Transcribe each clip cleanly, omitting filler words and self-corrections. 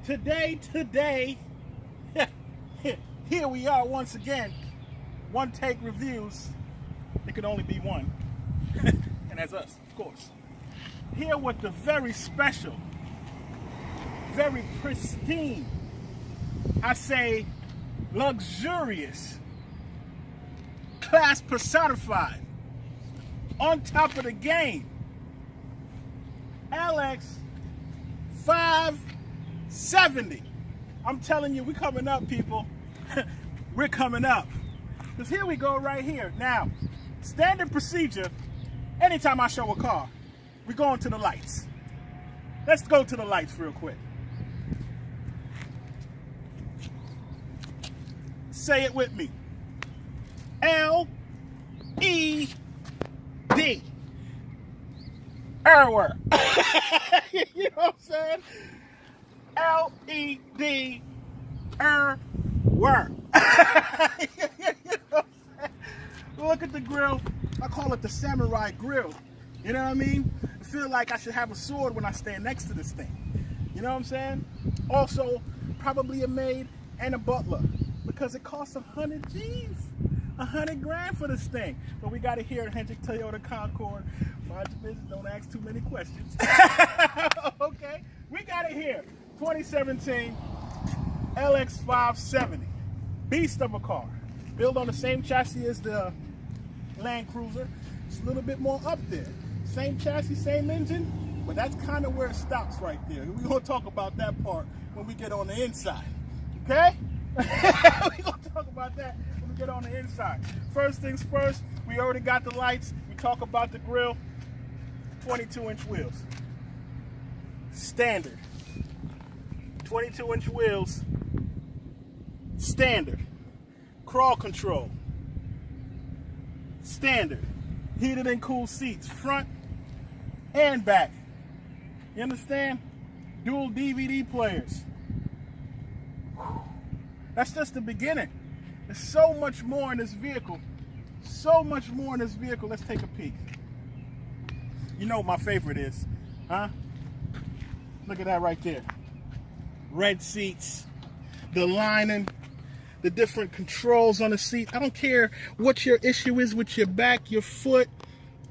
Today, here we are once again. One take reviews. It could only be one. And that's us, of course. Here with the very special, very pristine, I say luxurious, class personified, on top of the game, LX570. I'm telling you, we're coming up, people. We're coming up. Because here we go right here. Now, standard procedure, anytime I show a car, we're going to the lights. Let's go to the lights real quick. Say it with me. L-E-D. Error. You know what I'm saying? L-E-D. Error. You know what I'm saying? Look at the grill. I call it the samurai grill. You know what I mean? I feel like I should have a sword when I stand next to this thing. You know what I'm saying? Also, probably a maid and a butler, because it costs 100 G's. 100 grand for this thing. But we got it here at Hendrick Toyota Concord. Mind your business, don't ask too many questions. Okay, we got it here. 2017 LX570. Beast of a car. Built on the same chassis as the Land Cruiser. It's a little bit more up there. Same chassis, same engine, but that's kind of where it stops right there. We're going to talk about that part when we get on the inside. Okay? We're going to talk about that when we get on the inside. First things first, we already got the lights. We talk about the grill. 22-inch wheels. Standard. 22-inch wheels. Standard. Crawl control. Standard. Heated and cooled seats, front and back. You understand? Dual DVD players. That's just the beginning. There's so much more in this vehicle. So much more in this vehicle. Let's take a peek. You know what my favorite is, huh? Look at that right there. Red seats, the lining, the different controls on the seat. I don't care what your issue is with your back, your foot.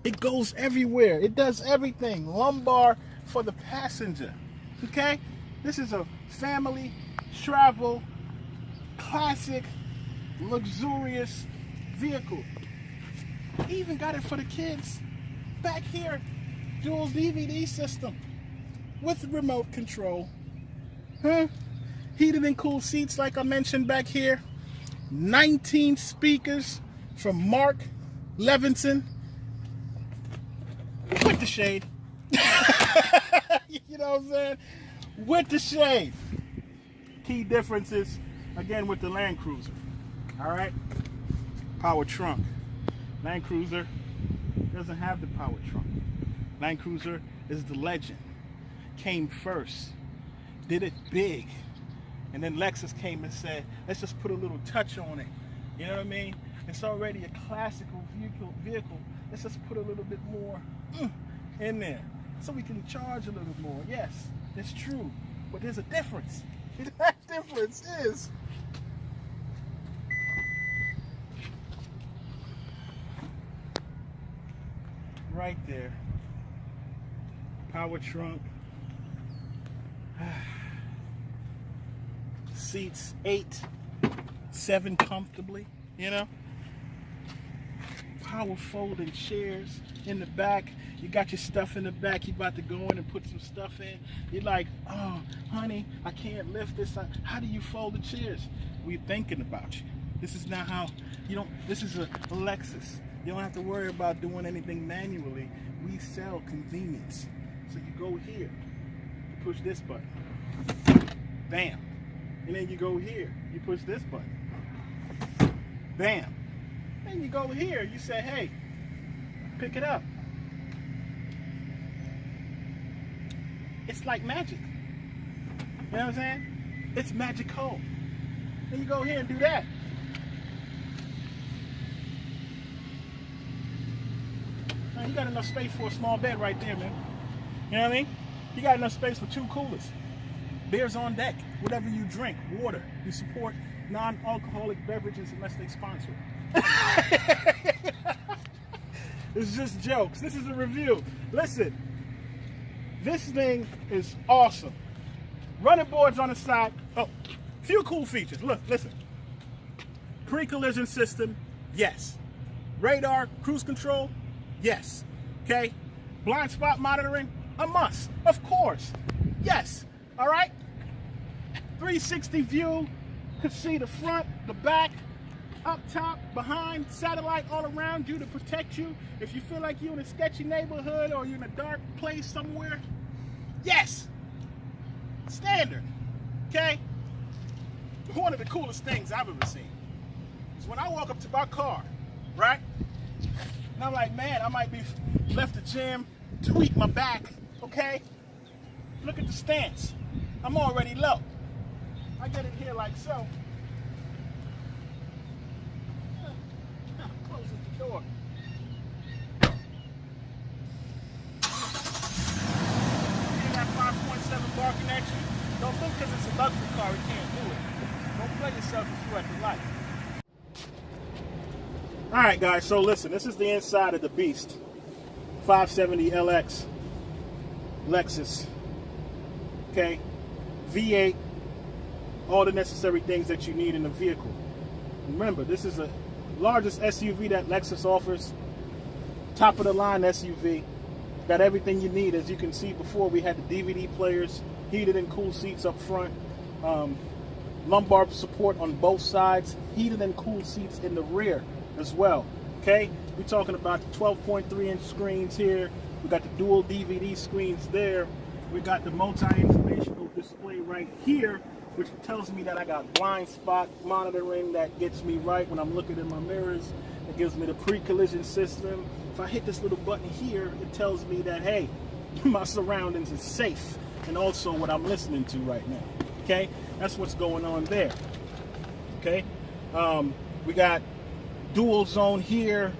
It goes everywhere. It does everything. Lumbar for the passenger. Okay? This is a family travel classic luxurious vehicle. He even got it for the kids. Back here, dual DVD system with remote control. Huh? Heated and cooled seats like I mentioned back here. 19 speakers from Mark Levinson. With the shade. You know what I'm saying? With the shade. Key differences, again, with the Land Cruiser. Alright? Power trunk. Land Cruiser doesn't have the power trunk. Land Cruiser is the legend. Came first. Did it big. And then Lexus came and said, let's just put a little touch on it. You know what I mean? It's already a classical vehicle. Let's just put a little bit more in there so we can charge a little more. Yes, it's true. But there's a difference. That difference is right there. Power trunk. Seats 8, 7 comfortably, you know. Power folding chairs in the back. You got your stuff in the back. You about to go in and put some stuff in. You're like, oh, honey, I can't lift this. How do you fold the chairs? We're thinking about you. This is not how, you don't, this is a Lexus. You don't have to worry about doing anything manually. We sell convenience. So you go here, you push this button. Bam. And then you go here, you push this button. Bam. Then you go here, you say, hey, pick it up. It's like magic. You know what I'm saying? It's magical. Then you go here and do that. Now, you got enough space for a small bed right there, man. You know what I mean? You got enough space for 2 coolers. Beers on deck. Whatever you drink, water. You support non-alcoholic beverages unless they sponsor it. It's just jokes. This is a review. Listen, this thing is awesome. Running boards on the side. Oh, few cool features. Look, listen. Pre-collision system, yes. Radar, cruise control, yes. Okay. Blind spot monitoring, a must. Of course. Yes. All right. 360 view. Could see the front, the back, up top, behind, satellite all around you to protect you. If you feel like you're in a sketchy neighborhood or you're in a dark place somewhere, yes. Standard. Okay. One of the coolest things I've ever seen is when I walk up to my car, right? And I'm like, man, I might be left the gym, tweak my back, okay? Look at the stance. I'm already low. I get it here like so. Closes the door. Hear that 5.7 barking at you? Don't think because it's a luxury car it can't do it. Don't play yourself if you're at the light. Alright guys, so listen, this is the inside of the beast. 570 LX Lexus. Okay, V8, all the necessary things that you need in the vehicle. Remember, this is the largest SUV that Lexus offers. Top of the line SUV. Got everything you need. As you can see before, we had the DVD players, heated and cool seats up front, lumbar support on both sides, heated and cool seats in the rear as well. Okay, we're talking about the 12.3-inch screens here. We got the dual DVD screens there. We got the multi-informational display right here, which tells me that I got blind spot monitoring that gets me right when I'm looking in my mirrors. It gives me the pre-collision system. If I hit this little button here, it tells me that, hey, my surroundings is safe, and also what I'm listening to right now. Okay, that's what's going on there. Okay, we got dual zone here,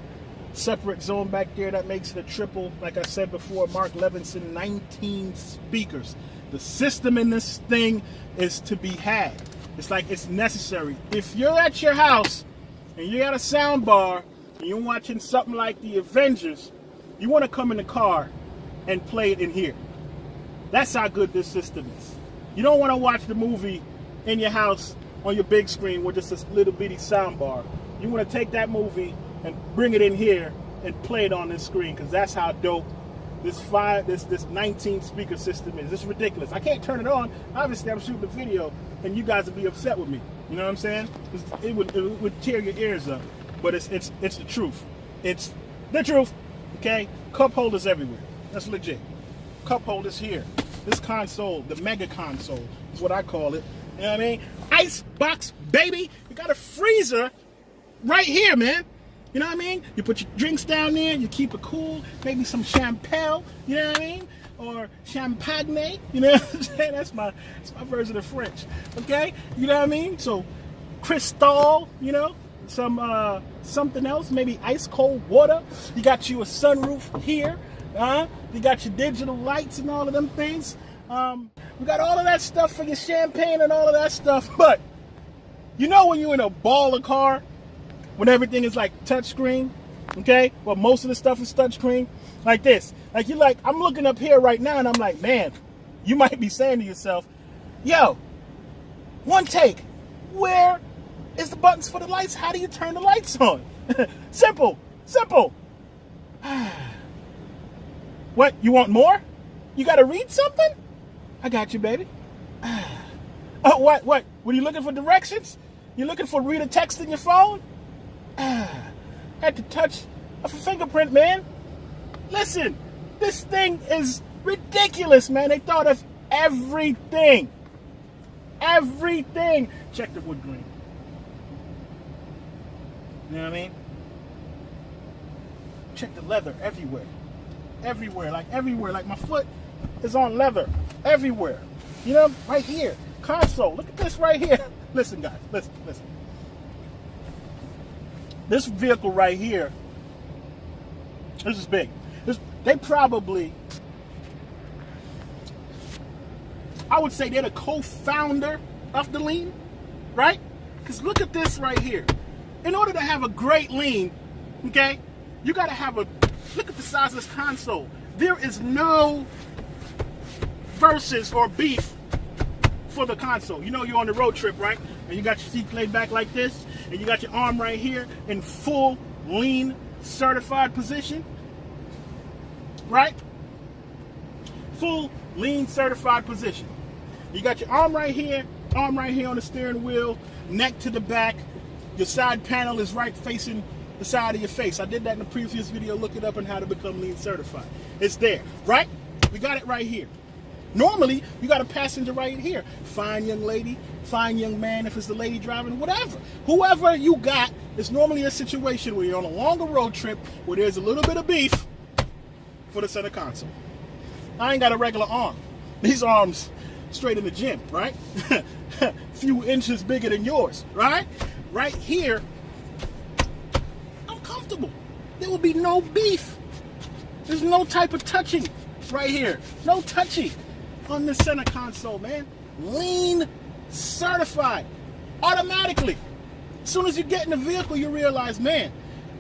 separate zone back there that makes it a triple. Like I said before, Mark Levinson, 19 speakers. The system in this thing is to be had. It's like it's necessary. If you're at your house and you got a sound bar and you're watching something like the Avengers, you want to come in the car and play it in here. That's how good this system is. You don't want to watch the movie in your house on your big screen with just this little bitty sound bar. You want to take that movie and bring it in here and play it on this screen, because that's how dope this 19 speaker system is. It's ridiculous. I can't turn it on. Obviously, I'm shooting a video, and you guys would be upset with me. You know what I'm saying? It would tear your ears up. But it's the truth. It's the truth. Okay? Cup holders everywhere. That's legit. Cup holders here. This console, the mega console, is what I call it. You know what I mean? Ice box, baby. You got a freezer right here, man. You know what I mean? You put your drinks down there, you keep it cool, maybe some champagne, you know what I mean? Or champagne, you know what I'm saying? That's my version of French, okay? You know what I mean? So, Cristal, you know, some something else, maybe ice cold water. You got you a sunroof here, you got your digital lights and all of them things. We got all of that stuff for your champagne and all of that stuff, but you know when you're in a baller car, when everything is like touchscreen, okay? Well, most of the stuff is touchscreen, like this. Like you're like, I'm looking up here right now and I'm like, man, you might be saying to yourself, yo, one take, where is the buttons for the lights? How do you turn the lights on? Simple, simple. What, you want more? You gotta read something? I got you, baby. Oh, what? What are you looking for directions? You looking for read a text in your phone? Had to touch of a fingerprint, man. Listen, this thing is ridiculous, man. They thought of everything. Everything. Check the wood grain. You know what I mean? Check the leather everywhere. Everywhere, like everywhere. Like my foot is on leather. Everywhere. You know, right here. Console. Look at this right here. Listen, guys. Listen. This vehicle right here, this is big. They probably, I would say they're the co-founder of the lean, right? Because look at this right here. In order to have a great lean, okay, you got to have a, look at the size of this console. There is no versus or beef for the console. You know you're on the road trip, right? And you got your seat laid back like this, and you got your arm right here in full lean certified position, right? Full lean certified position. You got your arm right here on the steering wheel, neck to the back. Your side panel is right facing the side of your face. I did that in the previous video. Look it up on how to become lean certified. It's there, right? We got it right here. Normally, you got a passenger right here. Fine young lady, fine young man, if it's the lady driving, whatever. Whoever you got, it's normally a situation where you're on a longer road trip where there's a little bit of beef for the center console. I ain't got a regular arm. These arms straight in the gym, right? Few inches bigger than yours, right? Right here, I'm comfortable. There will be no beef. There's no type of touching right here. No touching on the center console, man. Lean certified. Automatically. As soon as you get in the vehicle, you realize, man,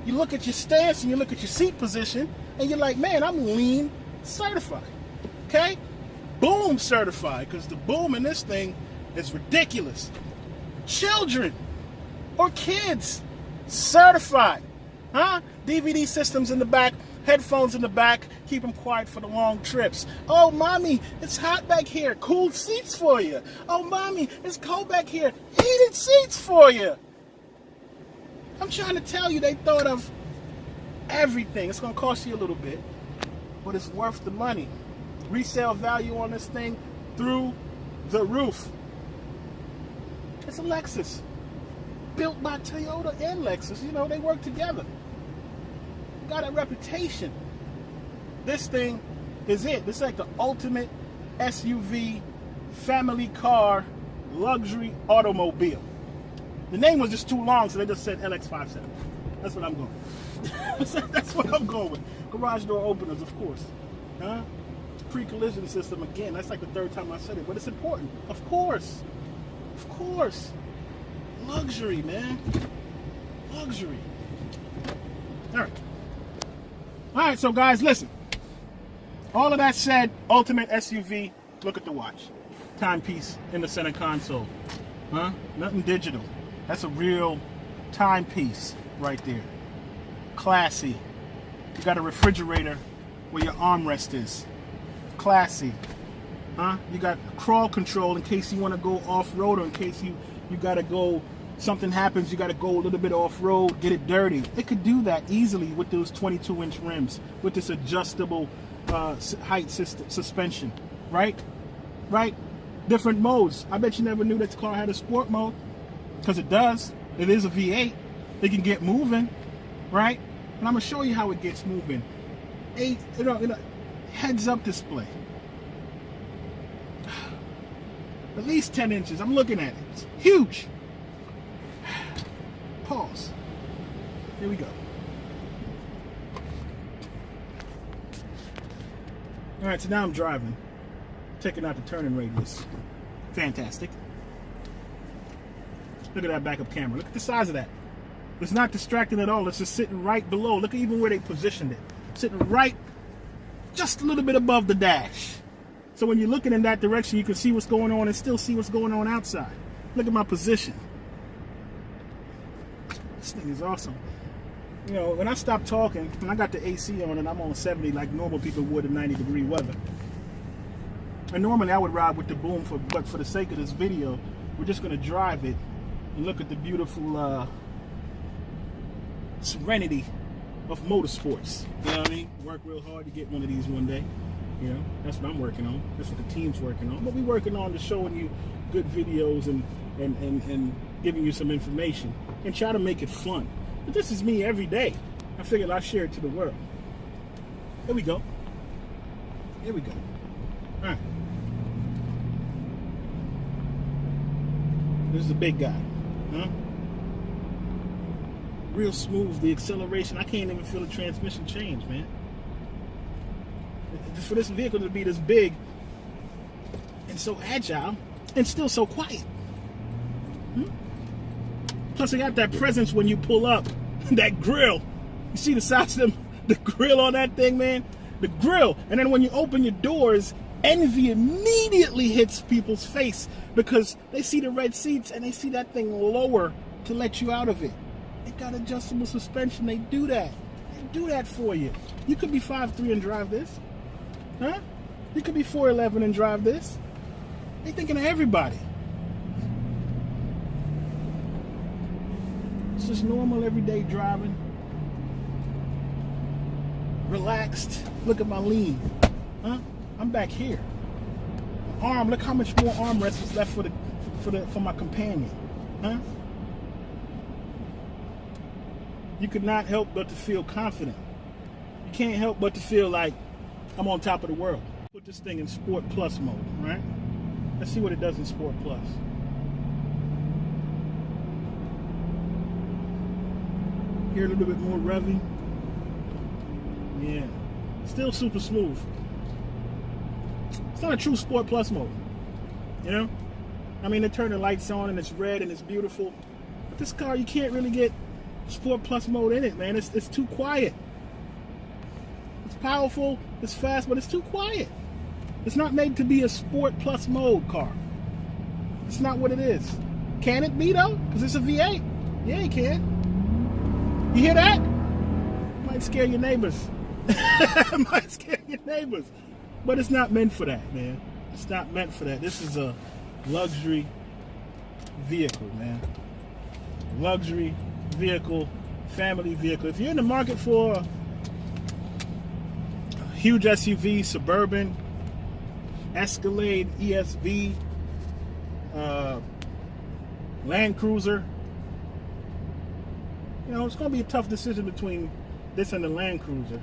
you look at your stance and you look at your seat position, and you're like, man, I'm lean certified. Okay? Boom certified, because the boom in this thing is ridiculous. Children or kids certified. Huh? DVD systems in the back, headphones in the back, keep them quiet for the long trips. Oh, mommy, it's hot back here. Cool seats for you. Oh, mommy, it's cold back here. Heated seats for you. I'm trying to tell you, they thought of everything. It's going to cost you a little bit, but it's worth the money. Resale value on this thing through the roof. It's a Lexus. Built by Toyota and Lexus. You know, they work together. Got a reputation. This thing is it. This is like the ultimate SUV, family car, luxury automobile. The name was just too long, so they just said LX570. That's what I'm going with. That's what I'm going with. Garage door openers, of course. Huh? Pre-collision system again. That's like the third time I said it, but it's important. Of course. Of course. Luxury, man. Luxury. All right. All right, so guys, listen. All of that said, ultimate SUV, look at the watch. Timepiece in the center console. Huh? Nothing digital. That's a real timepiece right there. Classy. You got a refrigerator where your armrest is. Classy. Huh? You got crawl control in case you want to go off-road, or in case you got to go, something happens, you got to go a little bit off-road, get it dirty. It could do that easily with those 22-inch rims, with this adjustable height suspension, right? Right? Different modes. I bet you never knew that the car had a sport mode, because it does. It is a V8. It can get moving, right? And I'm going to show you how it gets moving. Heads-up display. At least 10 inches. I'm looking at it. It's huge. Pause. Here we go. All right, so now I'm driving. Taking out the turning radius. Fantastic. Look at that backup camera. Look at the size of that. It's not distracting at all. It's just sitting right below. Look at even where they positioned it. Sitting right, just a little bit above the dash. So when you're looking in that direction, you can see what's going on and still see what's going on outside. Look at my position. This thing is awesome. You know, when I stop talking, when I got the AC on and I'm on 70 like normal people would in 90-degree weather. And normally I would ride with the boom, but for the sake of this video, we're just going to drive it and look at the beautiful serenity of motorsports. You know what I mean? Work real hard to get one of these one day. You know, that's what I'm working on. That's what the team's working on. But we're working on to showing you good videos and giving you some information and try to make it fun. But this is me every day. I figured I'd share it to the world. Here we go. Here we go. All right. This is a big guy. Huh? Real smooth. The acceleration. I can't even feel the transmission change, man. For this vehicle to be this big and so agile and still so quiet. Plus, they got that presence when you pull up. That grill. You see the size of the grill on that thing, man? The grill. And then when you open your doors, envy immediately hits people's face because they see the red seats and they see that thing lower to let you out of it. They got adjustable suspension. They do that. They do that for you. You could be 5'3" and drive this. Huh? You could be 4'11" and drive this. They thinking of everybody. It's just normal everyday driving. Relaxed. Look at my lean. Huh? I'm back here. Arm. Look how much more armrest is left for my companion. Huh? You could not help but to feel confident. You can't help but to feel like I'm on top of the world. Put this thing in Sport Plus mode, right? Let's see what it does in Sport Plus. Here a little bit more revving. Yeah. Still super smooth. It's not a true Sport Plus mode. You know? I mean, they turn the lights on and it's red and it's beautiful. But this car, you can't really get Sport Plus mode in it, man. It's too quiet. It's powerful, it's fast, but it's too quiet. It's not made to be a Sport Plus mode car. It's not what it is. Can it be, though? Because it's a V8. Yeah, it can. You hear that? Might scare your neighbors. Might scare your neighbors. But it's not meant for that, man. It's not meant for that. This is a luxury vehicle, man. Luxury vehicle, family vehicle. If you're in the market for a huge SUV, Suburban, Escalade, ESV, Land Cruiser, you know, it's going to be a tough decision between this and the Land Cruiser.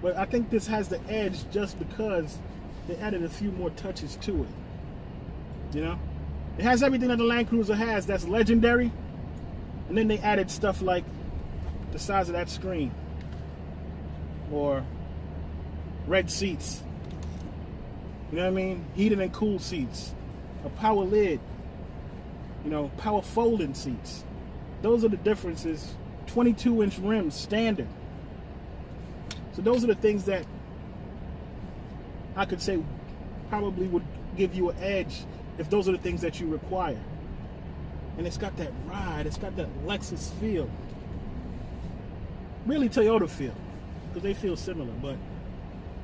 But I think this has the edge just because they added a few more touches to it. You know? It has everything that the Land Cruiser has that's legendary. And then they added stuff like the size of that screen. Or red seats. You know what I mean? Heated and cooled seats. A power lid. You know, power folding seats. Those are the differences. 22-inch rims, standard. So those are the things that I could say probably would give you an edge if those are the things that you require. And it's got that ride, it's got that Lexus feel. Really Toyota feel, because they feel similar. But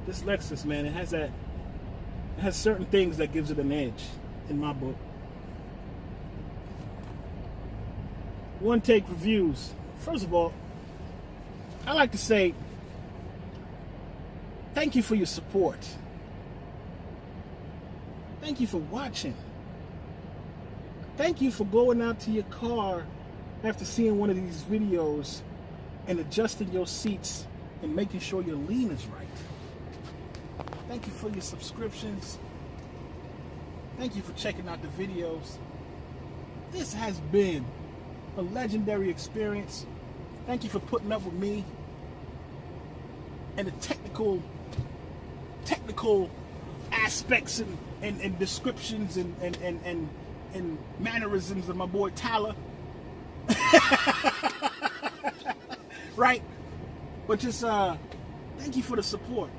this Lexus, man, it has certain things that gives it an edge in my book. One take reviews. First of all, I like to say thank you for your support. Thank you for watching. Thank you for going out to your car after seeing one of these videos and adjusting your seats and making sure your lean is right. Thank you for your subscriptions. Thank you for checking out the videos. This has been a legendary experience. Thank you for putting up with me and the technical aspects and descriptions and mannerisms of my boy Tyler. Right? But just thank you for the support.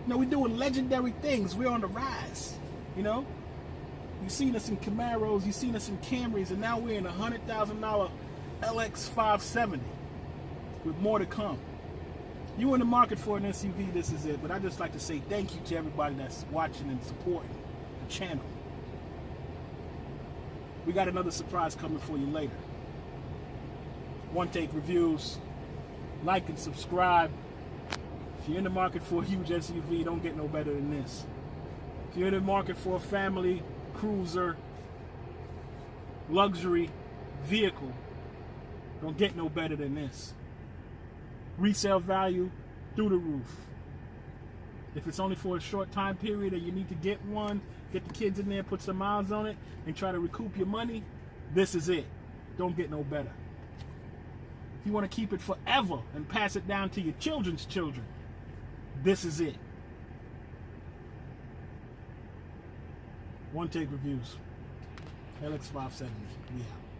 You know, we're doing legendary things. We're on the rise. You know? You've seen us in Camaros, you've seen us in Camrys, and now we're in a $100,000 LX570 with more to come. You in the market for an SUV, this is it. But I just like to say thank you to everybody that's watching and supporting the channel. We got another surprise coming for you later. One Take Reviews. Like and subscribe. If you're in the market for a huge SUV, don't get no better than this. If you're in the market for a family cruiser, luxury vehicle, don't get no better than this. Resale value through the roof. If it's only for a short time period and you need to get one, get the kids in there, put some miles on it, and try to recoup your money, this is it. Don't get no better. If you want to keep it forever and pass it down to your children's children, this is it. One Take Reviews. LX570. We out.